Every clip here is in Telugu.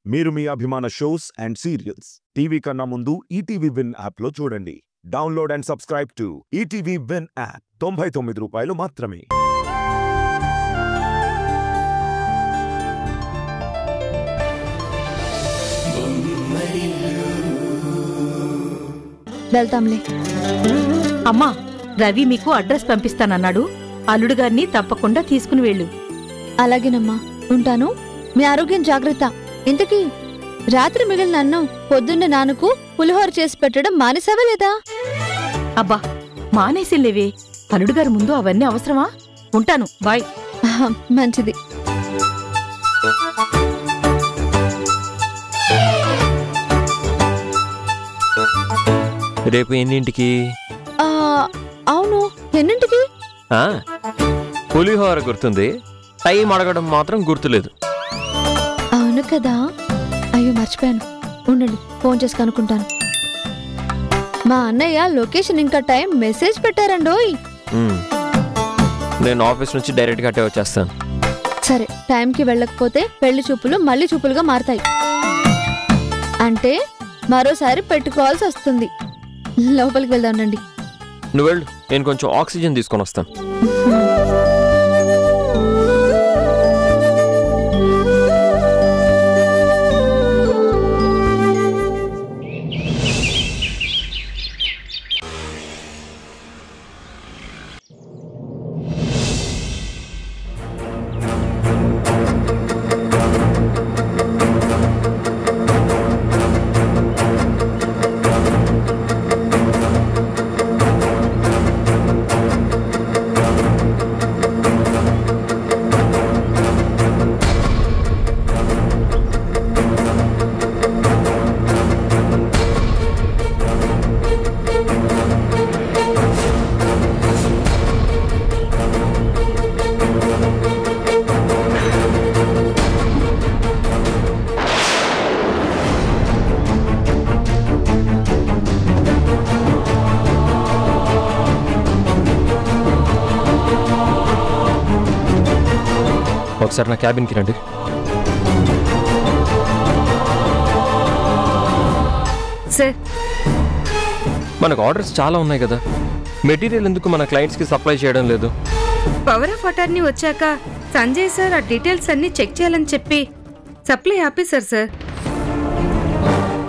మీరు మీ అభిమాన షోస్ అండ్ సీరియల్స్ టీవీ కన్నా ముందు ఈటీవీ విన్ యాప్లో చూడండి. Download and subscribe to ETV win app. 99 రూపాయలు మాత్రమే. వెళ్తాంలే. అమ్మా, రవి మీకు అడ్రస్ పంపిస్తానన్నాడు. అల్లుడు గారిని తప్పకుండా తీసుకుని వెళ్ళు. అలాగేనమ్మా, ఉంటాను. మీ ఆరోగ్యం జాగ్రత్త. ఇంతకీ రాత్రి మిగిలిన అన్నం పొద్దున్న నాన్నకు పులిహోర చేసి పెట్టడం మానేసావా లేదా? అబ్బా, మానేసిలేవే. అల్లుడు గారి ముందు అవన్నీ అవసరమా? ఉంటాను, బాయ్. మంచిది. రేపు ఎన్నింటికి? అవును, ఎన్నింటికి? పులిహోర గుర్తుంది, టైం అడగడం మాత్రం గుర్తులేదు. అవును కదా. అయ్యో మర్చిపోయాను. ఉండండి, ఫోన్ చేసి కనుక్కుంటాను. మా అన్నయ్య లొకేషన్ ఇంకా టైం మెసేజ్ పెట్టారండోయ్. నేను ఆఫీస్ నుంచి డైరెక్ట్ గా వచ్చేస్తాను. సరే, టైంకి వెళ్ళకపోతే పెళ్లి చూపులు మళ్ళీ చూపులుగా మారతాయి. అంటే మరోసారి పెట్టుకోవాల్సి వస్తుంది. లోపలికి వెళ్దానండి. నువ్వు వెళ్ళు, నేను కొంచెం ఆక్సిజన్ తీసుకొని వస్తాను. ఒకసారి నా క్యాబిన్కి రండి. సార్, మనకు ఆర్డర్స్ చాలా ఉన్నాయి కదా, మెటీరియల్ ఎందుకు మన క్లయింట్స్కి సప్లై చేయడం లేదు? పవర్ ఆఫ్ అటార్నీ వచ్చాక సంజయ్ సార్ ఆ డీటెయిల్స్ అన్ని చెక్ చేయాలని చెప్పి సప్లై ఆపేశారు సార్.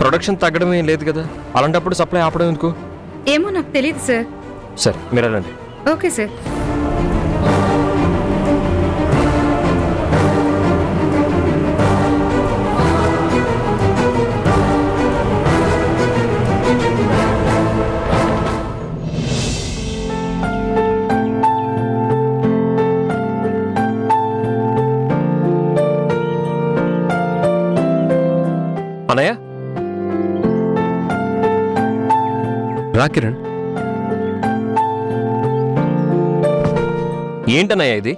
ప్రొడక్షన్ తగ్గడం ఏం లేదు కదా, అలాంటప్పుడు సప్లై ఆపడం ఎందుకు? ఏమో నాకు తెలియదు సార్. సరే, మీరు వెళ్ళండి. Okay sir. అన్నయ్య, రా కిరణ్. ఏంటన్నయ్య ఇది?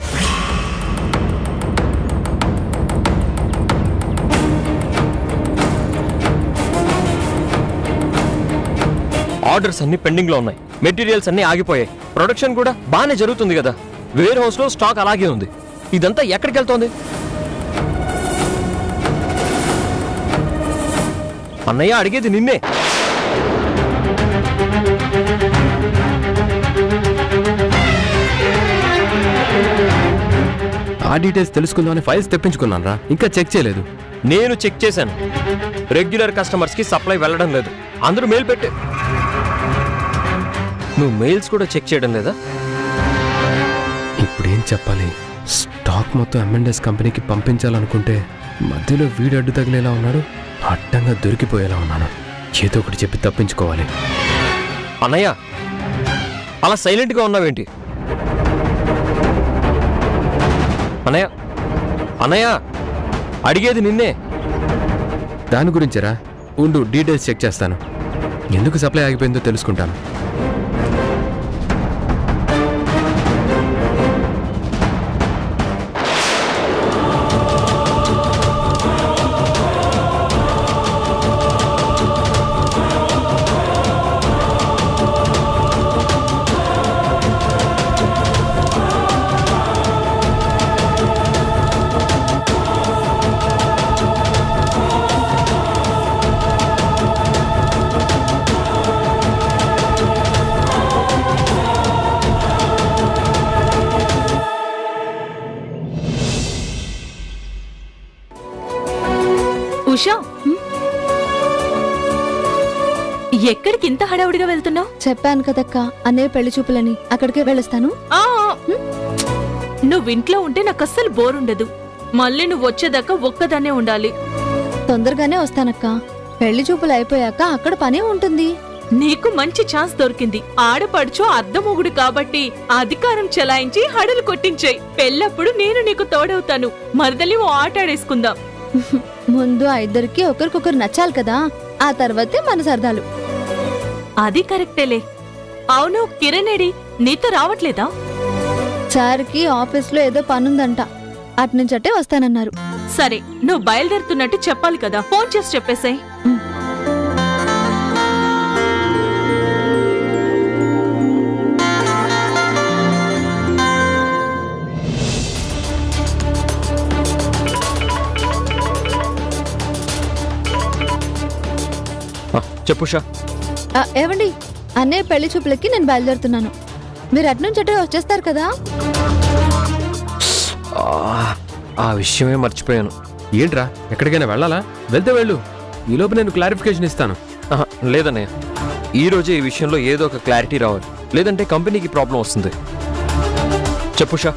ఆర్డర్స్ అన్ని పెండింగ్ లో ఉన్నాయి, మెటీరియల్స్ అన్ని ఆగిపోయాయి, ప్రొడక్షన్ కూడా బాగానే జరుగుతుంది కదా, వేర్ హౌస్ లో స్టాక్ అలాగే ఉంది. ఇదంతా ఎక్కడికి వెళ్తోంది? అన్నయ్య, అడిగేది నిన్నే. ఆ డీటెయిల్స్ తెలుసుకుందామని ఫైల్స్ తెప్పించుకున్నాను రా, ఇంకా చెక్ చేయలేదు. నేను చెక్ చేశాను, రెగ్యులర్ కస్టమర్స్ కి సప్లై వెళ్ళడం లేదు, అందరూ మెయిల్ పెట్టే. నువ్వు మెయిల్స్ కూడా చెక్ చేయడం లేదా? ఇప్పుడేం చెప్పాలి? స్టాక్ మొత్తం M&S కంపెనీకి పంపించాలనుకుంటే మధ్యలో వీడు అడ్డు తగిలేలా ఉన్నాడు, అడ్డంగా దొరికిపోయేలా ఉన్నాను. ఏదో ఒకటి చెప్పి తప్పించుకోవాలి. అన్నయ్య, అలా సైలెంట్గా ఉన్నావేంటి? అన్నయ్య, అన్నయ్య, అడిగేది నిన్నే. దాని గురించేరా, ఉండు డీటెయిల్స్ చెక్ చేస్తాను. ఎందుకు సప్లై ఆగిపోయిందో తెలుసుకుంటాను. ఉషా, ఎక్కడికి ఇంత హడావుడిగా వెళ్తున్నావు? చెప్పాను కదక్క అన్నయ్య పెళ్లి చూపులని, అక్కడికే వెళ్ళొస్తాను. నువ్వింట్లో ఉంటే నాకు అస్సలు బోర్ ఉండదు. మళ్ళీ నువ్వు వచ్చేదాకా ఒక్కదాన్నే ఉండాలి. తొందరగానే వస్తానక్క. పెళ్లి చూపులు అయిపోయాక అక్కడ పనే ఉంటుంది. నీకు మంచి ఛాన్స్ దొరికింది. ఆడపడుచో అర్ధమొగుడు కాబట్టి అధికారం చెలాయించి హడలు కొట్టించాయి. పెళ్ళప్పుడు నేను నీకు తోడవుతాను. మరదలి ఓ ఆట ఆడేసుకుందాం. ముందు ఆ ఇద్దరికి ఒకరికొకరు నచ్చాలి కదా, ఆ తర్వాతే మన సరదాలు. అది కరెక్టేలే. అవును, కిరణ్ ఏడి? నీతో రావట్లేదా? సార్కి ఆఫీస్లో ఏదో పనుందంట, అట్నుంచటే వస్తానన్నారు. సరే, నువ్వు బయలుదేరుతున్నట్టు చెప్పాలి కదా, ఫోన్ చేసి చెప్పేసాయి. చెప్పుషా. ఏవండి, అన్నయ్య పెళ్లి చూపులకి నేను బయలుదేరుతున్నాను. మీరు అట్నుంచటే వచ్చేస్తారు కదా? ఆ విషయమే మర్చిపోయాను. ఏంట్రా, ఎక్కడికైనా వెళ్ళాలా? వెళ్తే వెళ్ళు, ఈలోపు నేను క్లారిఫికేషన్ ఇస్తాను. లేదన్నయ్య, ఈ రోజే ఈ విషయంలో ఏదో ఒక క్లారిటీ రావాలి, లేదంటే కంపెనీకి ప్రాబ్లం వస్తుంది. చెప్పుషా.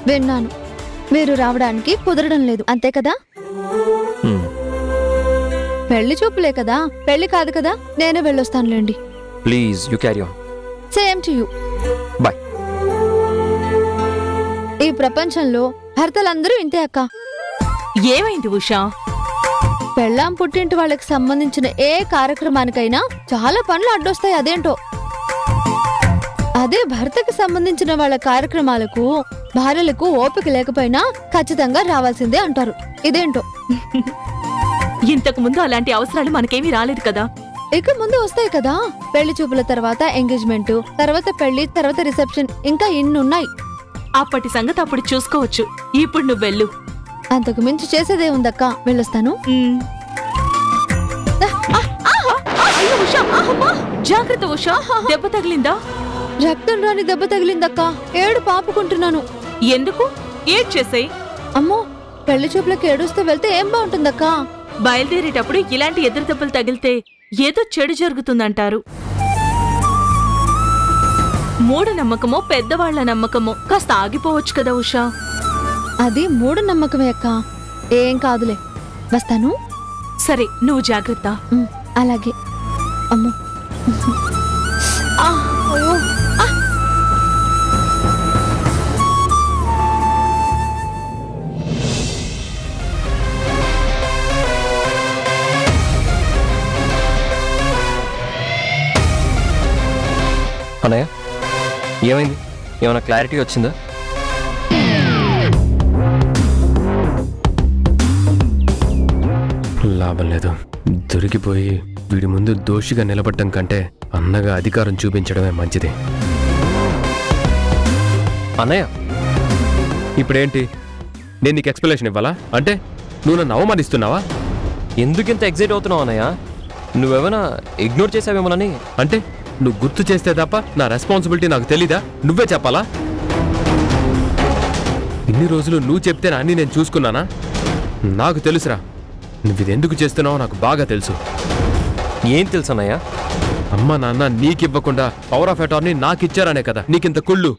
విన్నాను, మీరు రావడానికి కుదరడం లేదు, అంతే కదా? పెళ్లి చూపులే కదా, పెళ్లి కాదు కదా, నేనే వెళ్ళొస్తానులేండి. Please you carry on. Same to you. Bye. ఈ ప్రపంచంలో భర్తలందరూ ఇంతే అక్క. ఏమైంది ఉషా? పెళ్ళాం పుట్టింటి వాళ్ళకి సంబంధించిన ఏ కార్యక్రమానికైనా చాలా పనులు అడ్డొస్తాయి, అదేంటో. అదే భర్తకి సంబంధించిన వాళ్ళ కార్యక్రమాలకు భార్యలకు ఓపిక లేకపోయినా ఖచ్చితంగా రావాల్సిందే అంటారు, ఇదేంటో. ఇంతకు ముందు అలాంటి అవసరాలు మనకేమీ రాలేదు కదా. ఇక ముందు వస్తాయి కదా, పెళ్లి చూపుల తర్వాత ఎంగేజ్మెంట్, తర్వాత పెళ్లి, తర్వాత రిసెప్షన్, ఇంకా ఇన్నున్నాయి. అప్పటి సంగతి అప్పుడు చూసుకోవచ్చు. ఇప్పుడు నువ్వు వెళ్ళు. అంతకు మించి చేసేదే ఉందక్క, వెళ్ళొస్తాను. జాగ్రత్త ఉషా, దెబ్బ తగిలిందా? రక్తం రాని దెబ్బ తగిలిందక్క, ఏడు పాపుకుంటున్నాను. ఎందుకు ఏడ్చేసాయి? అమ్మో, పెళ్లి చూపులకి ఏడుస్తూ వెళ్తే ఏం బాగుంటుందక్క? బయలుదేరేటప్పుడు ఇలాంటి ఎదురు దెబ్బలు తగిలితే ఏదో చెడు జరుగుతుందంటారు. మూఢనమ్మకమో పెద్దవాళ్ల నమ్మకమో, కాస్త ఆగిపోవచ్చు కదా ఉషా. అది మూఢనమ్మకమే అక్క, ఏం కాదులే, వస్తాను. సరే, నువ్వు జాగ్రత్త. అలాగే. అమ్మో. అన్నయ్య, ఏమైంది? ఏమైనా క్లారిటీ వచ్చిందా? లాభం లేదు. దొరికిపోయి వీడి ముందు దోషిగా నిలబడటం కంటే అన్నగా అధికారం చూపించడమే మంచిది. అన్నయ్య, ఇప్పుడేంటి? నేను నీకు ఎక్స్ప్లెనేషన్ ఇవ్వాలా? అంటే నువ్వు నన్ను అవమానిస్తున్నావా? ఎందుకింత ఎగ్జైట్ అవుతున్నావు అన్నయ్య? నువ్వేమైనా ఇగ్నోర్ చేసావేమోనని. అంటే నువ్వు గుర్తు చేస్తే తప్ప నా రెస్పాన్సిబిలిటీ నాకు తెలీదా? నువ్వే చెప్పాలా? ఇన్ని రోజులు నువ్వు చెప్తేనా అన్నీ నేను చూసుకున్నానా? నాకు తెలుసురా, నువ్వు ఇది ఎందుకు చేస్తున్నావో నాకు బాగా తెలుసు. ఏం తెలుసు అన్నయ్య? అమ్మ నాన్న నీకివ్వకుండా పవర్ ఆఫ్ అటార్నీ నాకిచ్చారనే కదా నీకింత కుళ్ళు.